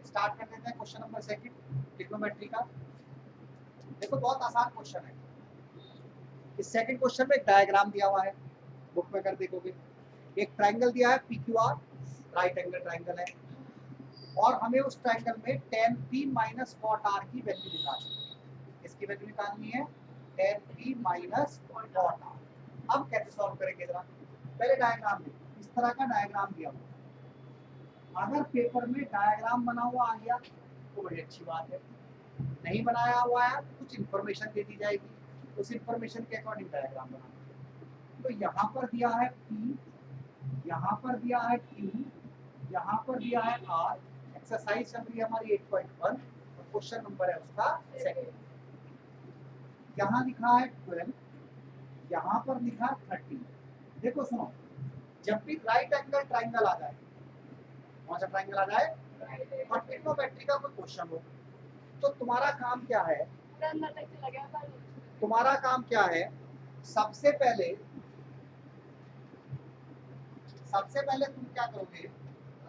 Start कर देते हैं क्वेश्चन नंबर सेकंड ट्रिग्नोमेट्री का। देखो बहुत आसान क्वेश्चन है। इस सेकंड क्वेश्चन में एक डायग्राम दिया हुआ है, बुक में कर देखोगे। एक ट्रायंगल दिया है PQR, राइट एंगल ट्रायंगल है, और हमें उस ट्रायंगल में tan P minus cot R की वैल्यू निकालनी है। इसकी वैल्यू निकालनी है tan P minus cot R। अब कैसे सॉल्व करेंगे जरा, पहले डायग्राम में इस तरह का डायग्राम दिया हुआ। अगर पेपर में डायग्राम बना हुआ आ गया तो बड़ी अच्छी बात है, नहीं बनाया हुआ है तो कुछ इंफॉर्मेशन दे दी जाएगी, उस इंफॉर्मेशन के अकॉर्डिंग डायग्राम बनाना। तो यहाँ पर दिया है P, यहाँ पर दिया है Q, यहाँ पर दिया है R। एक्सरसाइज चल रही है हमारी 8.1 और क्वेश्चन नंबर है उसका सेकंड। यहाँ लिखा है 12, यहाँ पर लिखा 13। देखो सुनो, जब भी राइट एंगल ट्राइंगल आ जाए, कौन सा ट्राइंगल आ जाए, और ट्रिग्नोमेट्री का कोई क्वेश्चन हो, तो तुम्हारा काम क्या है, तुम्हारा काम क्या है, सबसे पहले तुम क्या करोगे,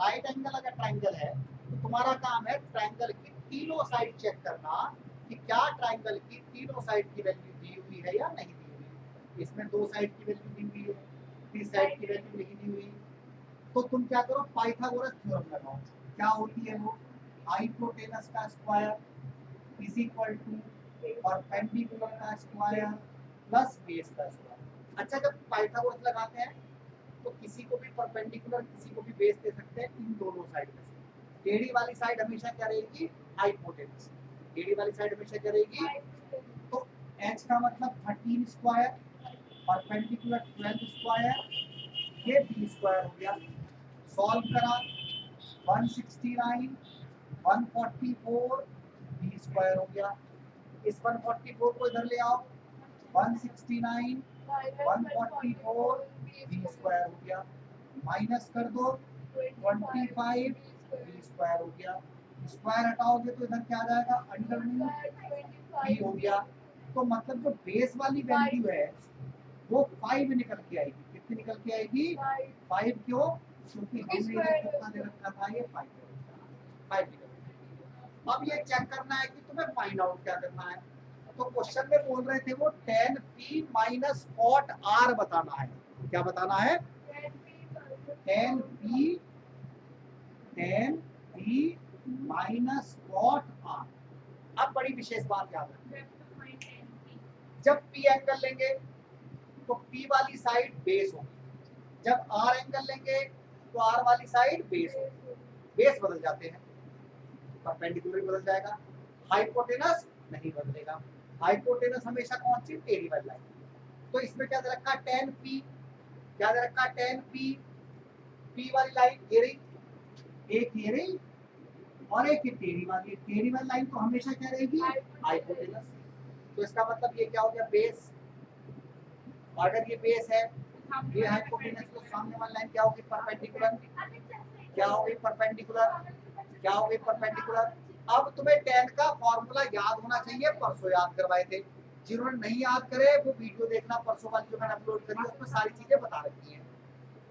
राइट एंगल अगर ट्राइंगल है तो तुम्हारा काम है ट्राइंगल की तीनों साइड चेक करना कि क्या ट्राइंगल की तीनों साइड की वैल्यू दी हुई है या नहीं दी हुई। इसमें 2 साइड की वैल्यू दी हुई है, 3 साइड की वैल्यू नहीं दी हुई, तो तुम क्या करो, पाइथागोरस थ्योरम लगाओ। क्या होती है वो, हाइपोटेनस का square is equal to perpendicular का स्क्वायर प्लस बेस का स्क्वायर। अच्छा, जब पाइथागोरस लगाते हैं तो किसी को भी परपेंडिकुलर किसी को भी बेस दे सकते हैं इन दोनों साइड में से। टेढ़ी वाली साइड हमेशा क्या रहेगी, हाइपोटेनस। टेढ़ी वाली साइड हमेशा क्या रहेगी, तो h का मतलब 13 स्क्वायर, परपेंडिकुलर 12 स्क्वायर, ये b स्क्वायर हो गया। सॉल्व करा 169 144 b स्क्वायर हो गया। इस 144 को इधर ले आओ, 169 144 b स्क्वायर हो गया। माइनस कर दो 25 b स्क्वायर हो गया। स्क्वायर हटाओगे तो इधर क्या आ जाएगा, अंडर रूट b हो गया। तो मतलब जो बेस वाली वैल्यू है वो 5 निकल के आएगी। कितनी निकल के आएगी, 5। क्यों, क्योंकि हमने इधर कितना दे रखा था, ये 5 निकल। अब ये चेक करना है कि तुम्हें फाइंड आउट क्या करना है। तो क्वेश्चन में बोल रहे थे वो tan P minus cot R बताना है। क्या बताना है, tan P minus cot R। अब बड़ी विशेष बात याद रखना, जब P एंगल लेंगे तो P वाली साइड बेस होगी, जब R एंगल लेंगे तो R वाली साइड बेस होगी। बेस बदल जाते हैं, परपेंडिकुलर बदल जाएगा, हाइपोटेनस नहीं बदलेगा। हाइपोटेनस हमेशा कौन सी, टेढ़ी वाली लाइन। तो इसमें क्या दे रखा, tan P, क्या दे रखा, tan P। P वाली लाइन ये रही, एक ये रही और एक ये टेढ़ी वाली। टेढ़ी वाली लाइन तो हमेशा क्या रहेगी, हाइपोटेनस। तो इसका मतलब ये क्या हो गया, बेस। अगर ये बेस है, ये हाइपोटेनस, तो सामने वाली लाइन क्या होगी, परपेंडिकुलर। क्या होगी, परपेंडिकुलर। क्या होगी, परपेंडिकुलर। अब तुम्हें tan का फॉर्मूला याद होना चाहिए, परसों याद करवाए थे। जिन्होंने नहीं याद करे वो वीडियो देखना, परसों वाली जो मैंने अपलोड करी उसमें सारी चीजें बता रखी हैं।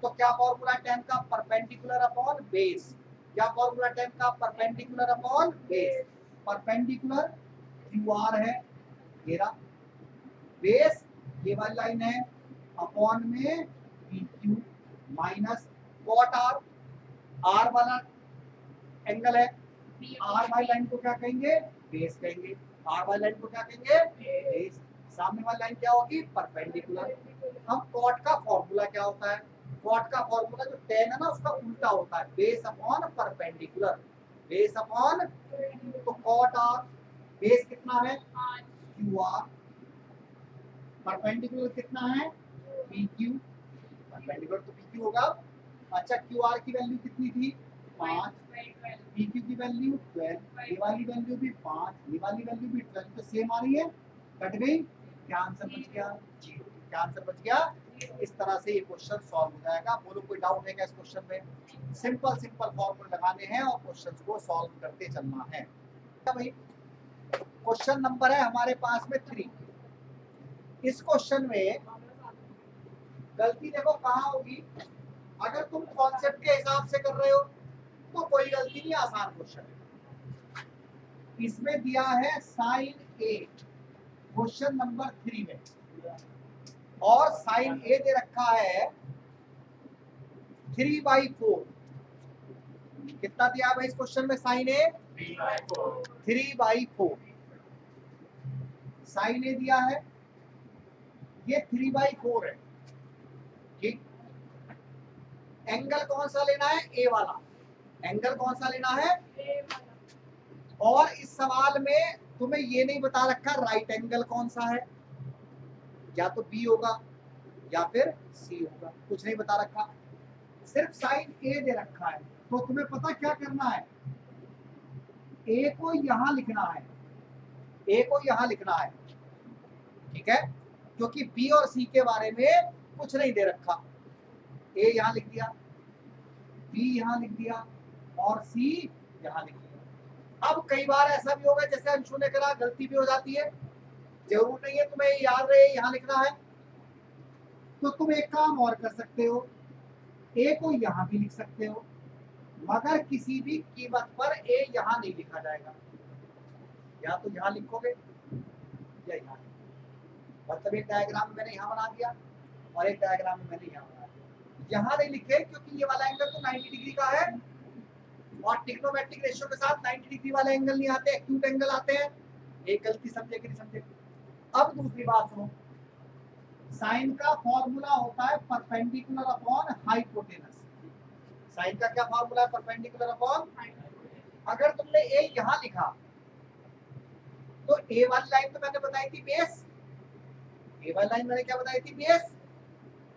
तो क्या फॉर्मूला tan का, परपेंडिकुलर अपॉन बेस। क्या फॉर्मूला tan का, perpendicular upon base. Perpendicular QR है, घेरा, बेस ये वाली लाइन है, अपॉन में PQ minus cot R। R वाला एंगल है, R वाली लाइन को क्या कहेंगे, बेस कहेंगे। R वाली लाइन को क्या कहेंगे, बेस। सामने वाली लाइन क्या होगी, परपेंडिकुलर। हम कॉट का फॉर्मूला क्या होता है, कॉट का फॉर्मूला जो tan है ना उसका उल्टा होता है, base upon perpendicular. Base upon, तो कॉट R, बेस कितना है QR, परपेंडिकुलर कितना है PQ, परपेंडिकुलर तो PQ होगा। अच्छा, QR की वैल्यू कितनी थी, 5, PQ की वैल्यू 12, ये वाली वैल्यू भी 5, ये वाली वैल्यू भी 12, तो सेम आ रही है, कट गई। क्या आंसर बच गया, 0। क्या आंसर बच गया। इस तरह से ये क्वेश्चन सॉल्व हो जाएगा। बोलो कोई डाउट है क्या इस क्वेश्चन में। सिंपल फॉर्मूले लगाने हैं और क्वेश्चन को सॉल्व करते चलना है भाई। क्वेश्चन नंबर है हमारे पास में 3। इस क्वेश्चन में गलती देखो कहाँ होगी, अगर तुम कॉन्सेप्ट के हिसाब से कर रहे हो तो कोई गलती नहीं, आसान क्वेश्चन है। इसमें दिया है साइन ए क्वेश्चन नंबर 3 में, और साइन ए दे रखा है 3/4। कितना दिया है इस क्वेश्चन में? साइन ए 3/4 साइन ए दिया है, ये 3/4 है। ठीक, एंगल कौन सा लेना है? ए वाला। एंगल कौन सा लेना है? और इस सवाल में तुम्हें ये नहीं बता रखा राइट एंगल कौन सा है, या तो बी होगा या फिर सी होगा, कुछ नहीं बता रखा, सिर्फ साइन ए दे रखा है। तो तुम्हें पता क्या करना है, ए को यहां लिखना है, ए को यहां लिखना है, ठीक है, क्योंकि बी और सी के बारे में कुछ नहीं दे रखा। ए यहां लिख दिया, बी यहां लिख दिया, और सी यहां लिख दिया। अब कई बार ऐसा भी होगा जैसे अंशु ने करा, गलती भी हो जाती है, जरूर नहीं है तुम्हें याद रहे यहां लिखना है, तो तुम एक काम और कर सकते हो, ए को यहां भी लिख सकते हो, मगर किसी भी कीमत पर ए यहां नहीं लिखा जाएगा, या तो यहां लिखोगे या यहां। मतलब एक डायग्राम मैंने यहां बना दिया और एक डायग्राम मैंने यहां बना दिया, यहां नहीं लिखे क्योंकि ये वाला एंगल तो 90 डिग्री का है, और ट्रिग्नोमेट्रिक रेशियो के साथ 90 डिग्री वाले एंगल नहीं आते, एक्यूट एंगल आते हैं। एक गलती समझे कि नहीं समझे? अब दूसरी बात सुनो, साइन का फॉर्मूला होता है परपेंडिकुलर अपॉन हाइपोटेनस। साइन का क्या फॉर्मूला है? Perpendicular upon. अगर तुमने ए यहां लिखा तो ए वाली लाइन तो मैंने बताई थी बेस, ए वाली लाइन मैंने क्या बताई थी? बेस।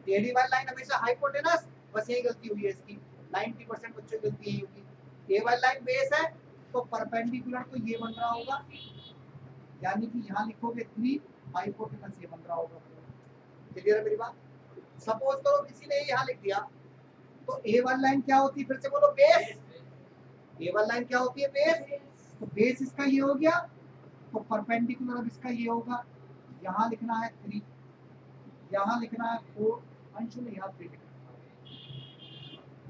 टेढ़ी वाली लाइन हमेशा हाइपोटेनस, बस यही गलती हुई है इसकी, 90% बच्चों की गलती यही होगी। ए वाली लाइन बेस है तो परपेंडिकुलर तो ये बन रहा होगा, यानी कि यहाँ लिखोगे 3, हाइपोटेनस ये बन रहा होगा। क्लियर है मेरी बात? सपोज करो किसी ने यहाँ लिख दिया, तो ए वाली लाइन क्या होती है? फिर से बोलो, बेस। ए वाली लाइन क्या होती है? बेस। तो बेस इसका ये हो गया, तो परपेंडिकुलर अब इसका ये होगा, यहाँ लिखना है 3, यहाँ लिखना है 4, अंशु ने यहाँ 3 लिखना है।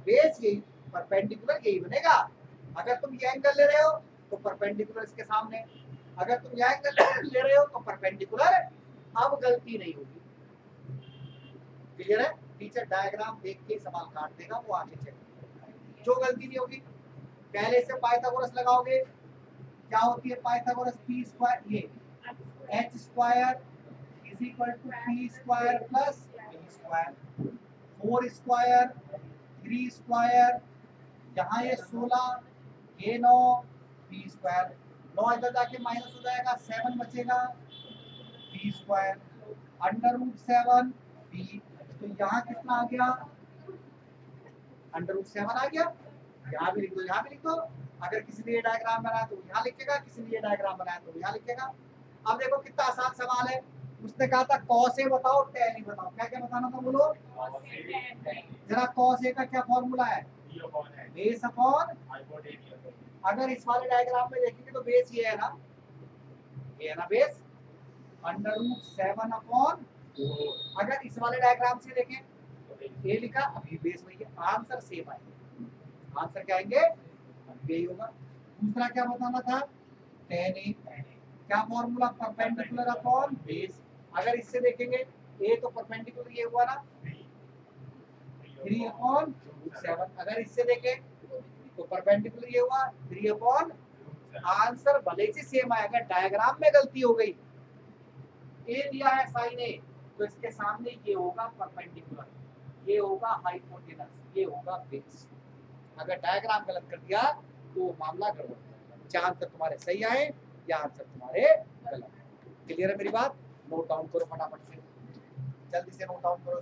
बेस यही, परपेंडिकुलर यही बनेगा। अगर तुम ये एंगल ले रहे हो तो परपेंडिकुलर इसके सामने, अगर तुम ये एंगल ले रहे हो तो परपेंडिकुलर, अब गलती नहीं होगी। क्लियर है? टीचर डायग्राम देख के सवाल काट देगा, वो आगे चेक, जो गलती नहीं होगी। पहले से पाइथागोरस लगाओगे, क्या होती है पाइथागोरस? पी स्क्वायर, ये H square is equal to P square plus B square, 4 square 3 square, यहाँ ये 16, ये 9, बी स्क्वायर, 9 इधर जाके माइनस हो जाएगा, 7 बचेगा, बी स्क्वायर, √7 बी। तो यहाँ कितना आ गया? √7 आ गया। यहाँ भी लिख दो, यहाँ भी लिख दो। अगर किसी ने ये डायग्राम बनाया तो यहाँ लिखेगा, किसी ने ये डायग्राम बनाया तो यहाँ लिखेगा। अब देखो कितना आसान सवाल है। उसने कहा था कॉस ए बताओ, टेन ई बताओ, क्या क्या बताना था बोलो जरा। कॉस ए का क्या फॉर्मूला है? Base upon. अगर इस वाले डायग्राम में देखेंगे तो बेस ये है ना, ये है ना बेस, √7 अपॉन। अगर इस वाले डायग्राम से देखें, ये लिखा, अभी बेस वही है, आंसर सेम आएंगे। आंसर क्या आएंगे? यही होगा। दूसरा क्या बताना था? tan a। क्या फॉर्मूला? Perpendicular upon base. अगर इससे देखेंगे, a तो परपेंडिकुलर ये हुआ ना, 3/7। अगर इससे देखें तो परपेंडिकुलर ये हुआ 3/। आंसर भले से सेम आएगा, डायग्राम में गलती हो गई। ए दिया है साइन ए, तो इसके सामने ये होगा परपेंडिकुलर, ये होगा हाइपोटेनस, ये होगा बेस। अगर डायग्राम गलत कर दिया तो मामला गड़बड़ हो जाएगा। आंसर तुम्हारे सही आए या आंसर तुम्हारे गलत। क्लियर है मेरी बात? नोट डाउन करो फटाफट से, जल्दी से नोट डाउन करो।